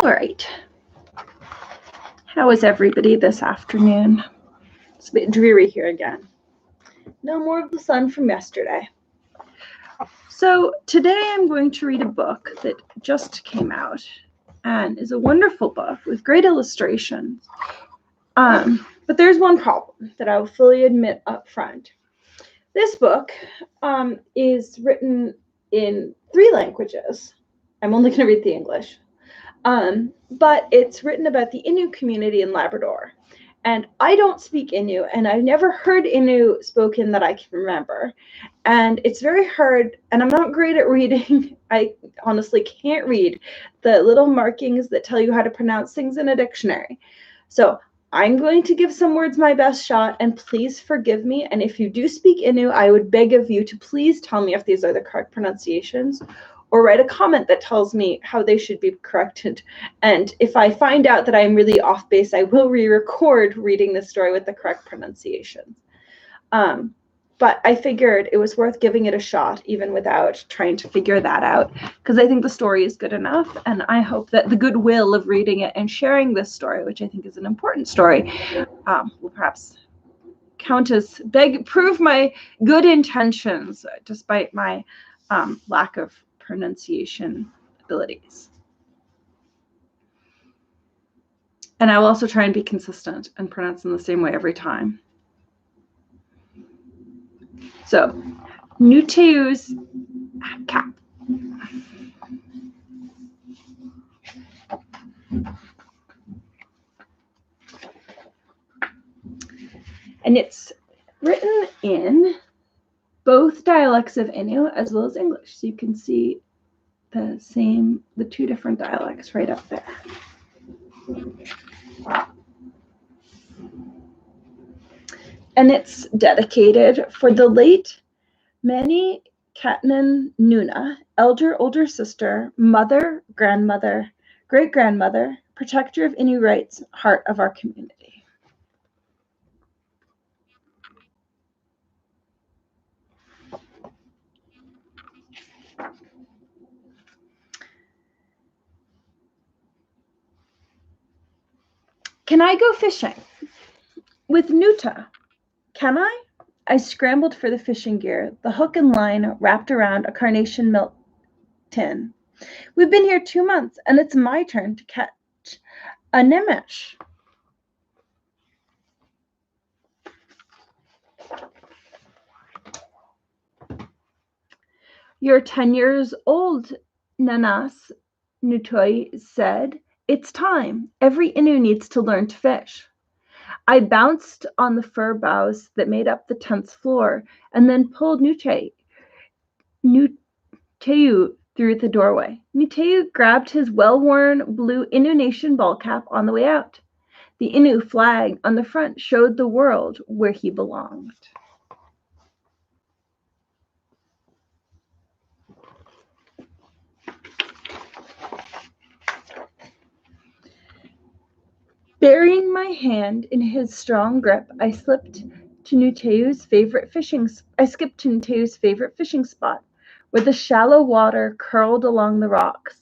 All right. How is everybody this afternoon? It's a bit dreary here again. No more of the sun from yesterday. So today I'm going to read a book that just came out and is a wonderful book with great illustrations. But there's one problem that I will fully admit up front. This book is written in 3 languages. I'm only going to read the English. But it's written about the Innu community in Labrador. And I don't speak Innu, and I've never heard Innu spoken that I can remember. And it's very hard, and I'm not great at reading. I honestly can't read the little markings that tell you how to pronounce things in a dictionary. So I'm going to give some words my best shot, and please forgive me. And if you do speak Innu, I would beg of you to please tell me if these are the correct pronunciations, or write a comment that tells me how they should be corrected. And if I find out that I'm really off base, I will re-record reading the story with the correct pronunciations. But I figured it was worth giving it a shot, even without trying to figure that out, because I think the story is good enough, and I hope that the goodwill of reading it and sharing this story, which I think is an important story, will perhaps count as prove my good intentions, despite my lack of pronunciation abilities. And I will also try and be consistent and pronounce them the same way every time. So, Nutaui's cap. And it's written in both dialects of Innu as well as English. So you can see the 2 different dialects right up there. And it's dedicated for the late Mani Katanen Nuna, older sister, mother, grandmother, great-grandmother, protector of Innu rights, heart of our community. Can I go fishing? With Nuta. Can I? I scrambled for the fishing gear, the hook and line wrapped around a carnation milk tin. We've been here 2 months, and it's my turn to catch a nemesh. You're 10 years old, Nanas, Nutaui said. It's time. Every Innu needs to learn to fish. I bounced on the fir boughs that made up the tent's floor and then pulled Nutau through the doorway. Nutau grabbed his well-worn blue Innu Nation ball cap on the way out. The Innu flag on the front showed the world where he belonged. Burying my hand in his strong grip, I skipped to Nutaui's favorite fishing spot, where the shallow water curled along the rocks,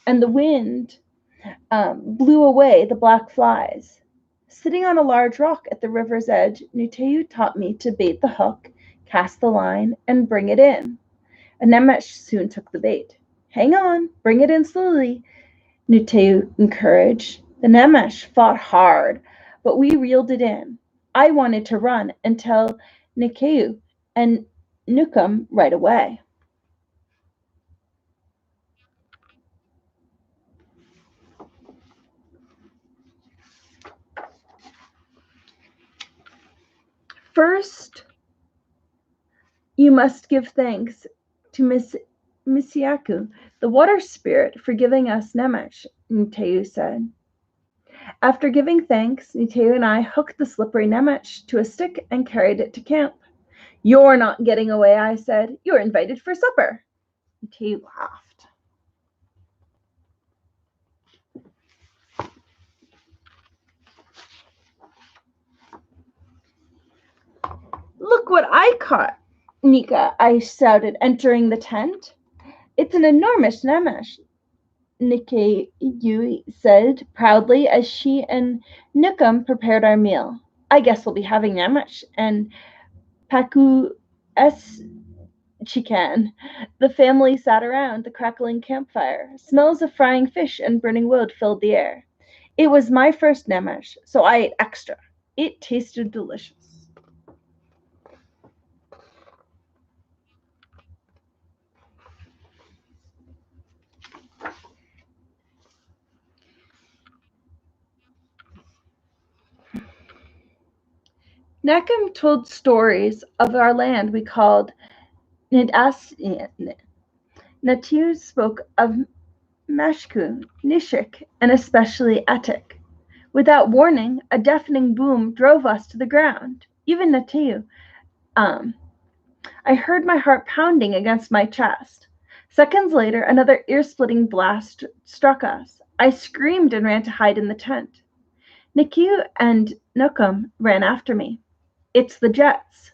and the wind blew away the black flies. Sitting on a large rock at the river's edge, Nutau taught me to bait the hook, cast the line, and bring it in. A nemesh soon took the bait. Hang on, bring it in slowly, Nutau encouraged. The nemesh fought hard, but we reeled it in. I wanted to run and tell Nikeu and Nukum right away. First, you must give thanks to Misiaku, the water spirit, for giving us nemesh, Nutau said. After giving thanks, Nutau and I hooked the slippery nemesh to a stick and carried it to camp. You're not getting away, I said. You're invited for supper. Nutau laughed. Look what I caught, Nika, I shouted, entering the tent. It's an enormous nemesh. Nutaui said proudly as she and Nukum prepared our meal. I guess we'll be having namash and paku es chicken. The family sat around the crackling campfire. Smells of frying fish and burning wood filled the air. It was my first namash, so I ate extra. It tasted delicious. Nakum told stories of our land we called Nidasian. Natu spoke of Mashku, Nishik, and especially Etik. Without warning, a deafening boom drove us to the ground. Even Natu, I heard my heart pounding against my chest. Seconds later, another ear-splitting blast struck us. I screamed and ran to hide in the tent. Nikiu and Nukum ran after me. It's the Jets,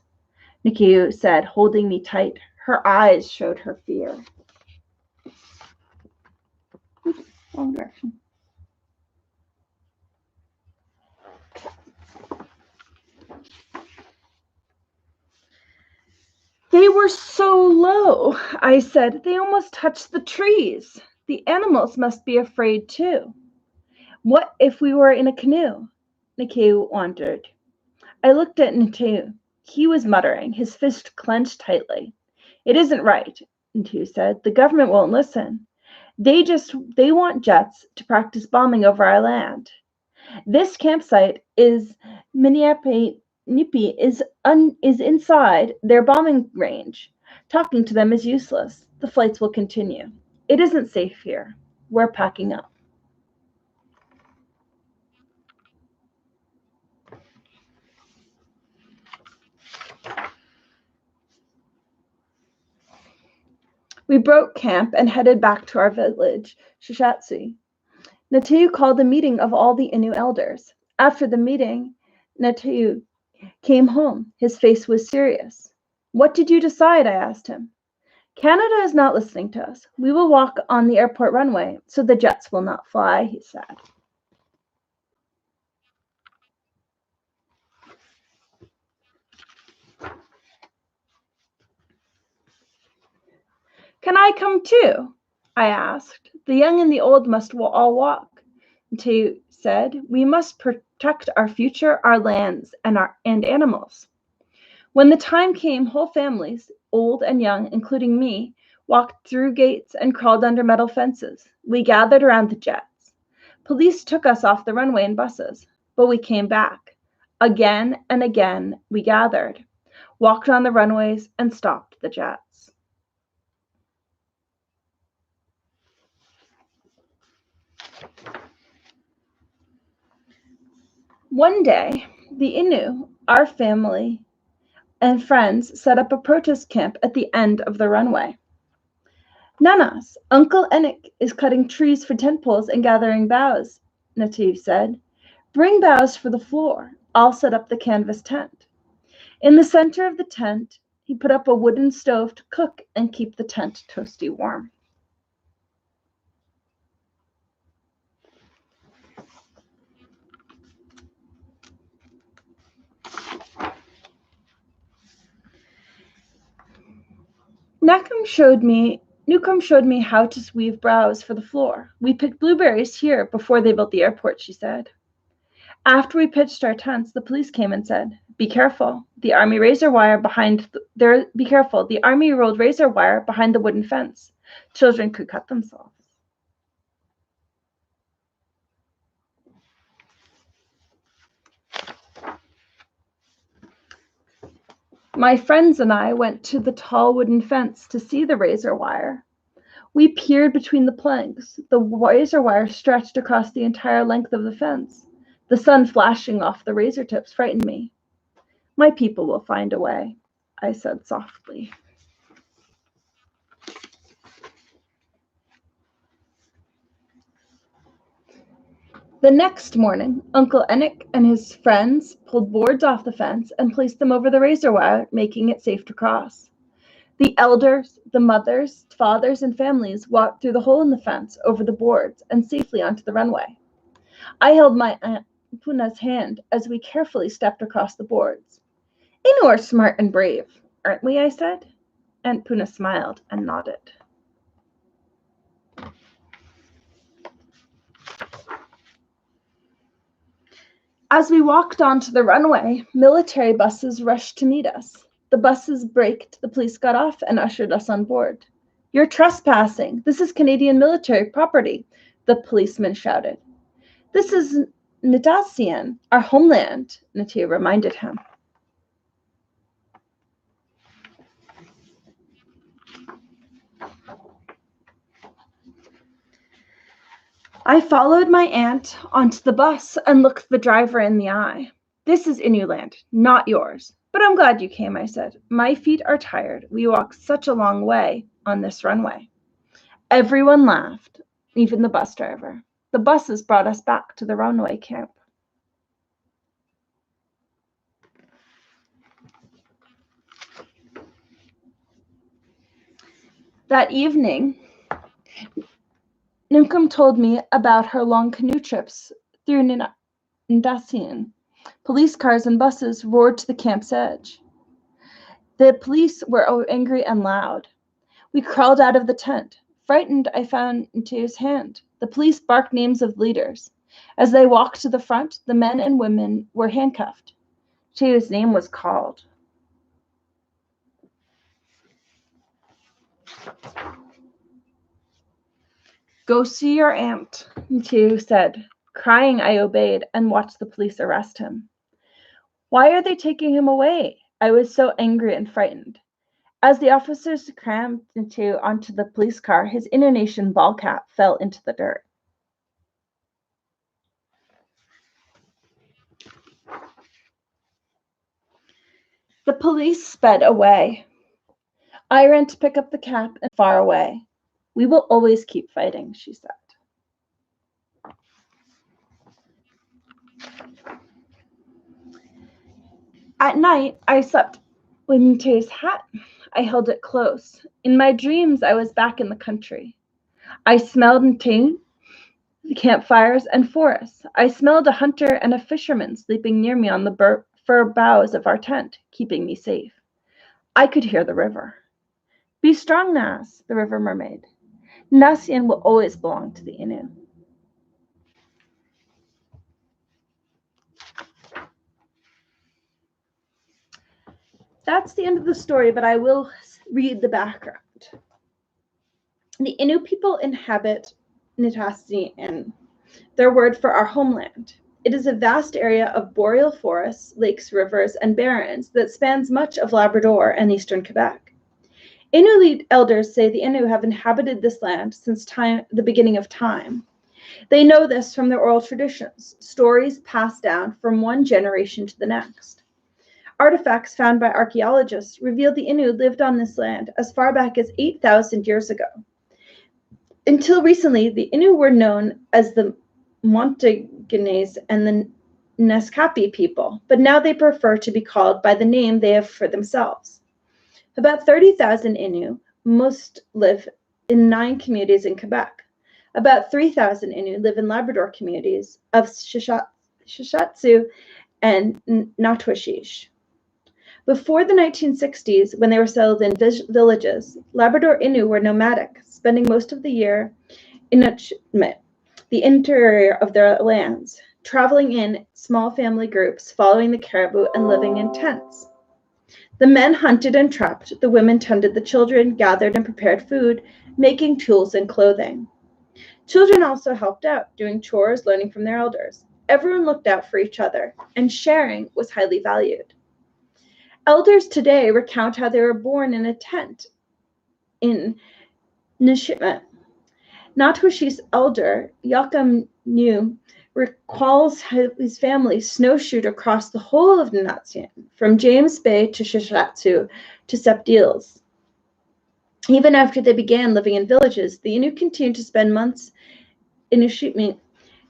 Nikiu said, holding me tight. Her eyes showed her fear. Oops, wrong direction. They were so low, I said. They almost touched the trees. The animals must be afraid too. What if we were in a canoe? Nikiu wondered. I looked at Natu. He was muttering, his fist clenched tightly. It isn't right, Natu said. The government won't listen. They want jets to practice bombing over our land. This campsite is Minneapolis is inside their bombing range. Talking to them is useless. The flights will continue. It isn't safe here. We're packing up. We broke camp and headed back to our village, Shishatsu. Natayu called a meeting of all the Innu elders. After the meeting, Natayu came home. His face was serious. What did you decide? I asked him. Canada is not listening to us. We will walk on the airport runway, so the jets will not fly, he said. Can I come too? I asked. The young and the old must all walk. Natayu said, we must protect our future, our lands, and animals. When the time came, whole families, old and young, including me, walked through gates and crawled under metal fences. We gathered around the jets. Police took us off the runway in buses, but we came back. Again and again, we gathered, walked on the runways, and stopped the jets. One day, the Innu, our family, and friends set up a protest camp at the end of the runway. Nanas, Uncle Enik is cutting trees for tent poles and gathering boughs, Nativ said. Bring boughs for the floor. I'll set up the canvas tent. In the center of the tent, he put up a wooden stove to cook and keep the tent toasty warm. Nukum showed me how to weave boughs for the floor. We picked blueberries here before they built the airport, she said. After we pitched our tents, the police came and said, be careful. The army The army rolled razor wire behind the wooden fence. Children could cut themselves. My friends and I went to the tall wooden fence to see the razor wire. We peered between the planks. The razor wire stretched across the entire length of the fence. The sun flashing off the razor tips frightened me. My people will find a way, I said softly. The next morning, Uncle Enik and his friends pulled boards off the fence and placed them over the razor wire, making it safe to cross. The elders, the mothers, fathers, and families walked through the hole in the fence, over the boards, and safely onto the runway. I held my Aunt Puna's hand as we carefully stepped across the boards. Innu are smart and brave, aren't we? I said. Aunt Puna smiled and nodded. As we walked onto the runway, military buses rushed to meet us. The buses braked, the police got off and ushered us on board. You're trespassing. This is Canadian military property, the policeman shouted. This is Nutaui, our homeland, Nutaui reminded him. I followed my aunt onto the bus and looked the driver in the eye. This is Innu land, not yours. But I'm glad you came, I said. My feet are tired. We walked such a long way on this runway. Everyone laughed, even the bus driver. The buses brought us back to the runway camp. That evening, Nunkum told me about her long canoe trips through Nutaui. Police cars and buses roared to the camp's edge. The police were angry and loud. We crawled out of the tent. Frightened, I found Nteu's hand. The police barked names of leaders. As they walked to the front, the men and women were handcuffed. Nteu's name was called. Go see your aunt, Nteu said. Crying, I obeyed and watched the police arrest him. Why are they taking him away? I was so angry and frightened. As the officers crammed Nteu onto the police car, his Indonesian ball cap fell into the dirt. The police sped away. I ran to pick up the cap and far away. We will always keep fighting, she said. At night, I slept with Nteu's hat. I held it close. In my dreams, I was back in the country. I smelled Nteu, the campfires, and forests. I smelled a hunter and a fisherman sleeping near me on the fir boughs of our tent, keeping me safe. I could hear the river. Be strong, Nas, the river mermaid. Nasian will always belong to the Innu. That's the end of the story, but I will read the background. The Innu people inhabit Nutaui, and their word for our homeland. It is a vast area of boreal forests, lakes, rivers, and barrens that spans much of Labrador and eastern Quebec. Innu elders say the Innu have inhabited this land since the beginning of time. They know this from their oral traditions, stories passed down from one generation to the next. Artifacts found by archaeologists reveal the Innu lived on this land as far back as 8,000 years ago. Until recently, the Innu were known as the Montagnais and the Naskapi people, but now they prefer to be called by the name they have for themselves. About 30,000 Innu, most live in 9 communities in Quebec. About 3,000 Innu live in Labrador communities of Shashatsu and Nutaui. Before the 1960s, when they were settled in villages, Labrador Innu were nomadic, spending most of the year in the interior of their lands, traveling in small family groups, following the caribou and living in tents. The men hunted and trapped, the women tended the children, gathered and prepared food, making tools and clothing. Children also helped out, doing chores, learning from their elders. Everyone looked out for each other, and sharing was highly valued. Elders today recount how they were born in a tent in Nishima. Natuashi's elder, Yakam New, recalls how his family snowshoed across the whole of Nutaui, from James Bay to Shashatsu to Septiles. Even after they began living in villages, the Innu continued to spend months in Nishima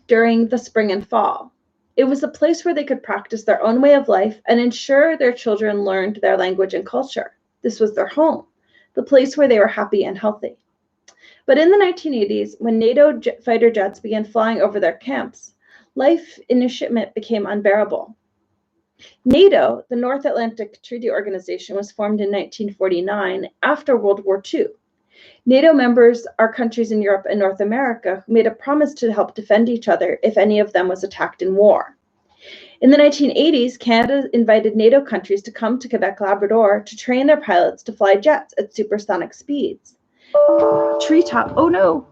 during the spring and fall. It was a place where they could practice their own way of life and ensure their children learned their language and culture. This was their home, the place where they were happy and healthy. But in the 1980s, when NATO fighter jets began flying over their camps, life in a shipment became unbearable. NATO, the North Atlantic Treaty Organization, was formed in 1949 after World War II. NATO members are countries in Europe and North America who made a promise to help defend each other if any of them was attacked in war. In the 1980s, Canada invited NATO countries to come to Quebec, Labrador to train their pilots to fly jets at supersonic speeds. Treetop, oh no,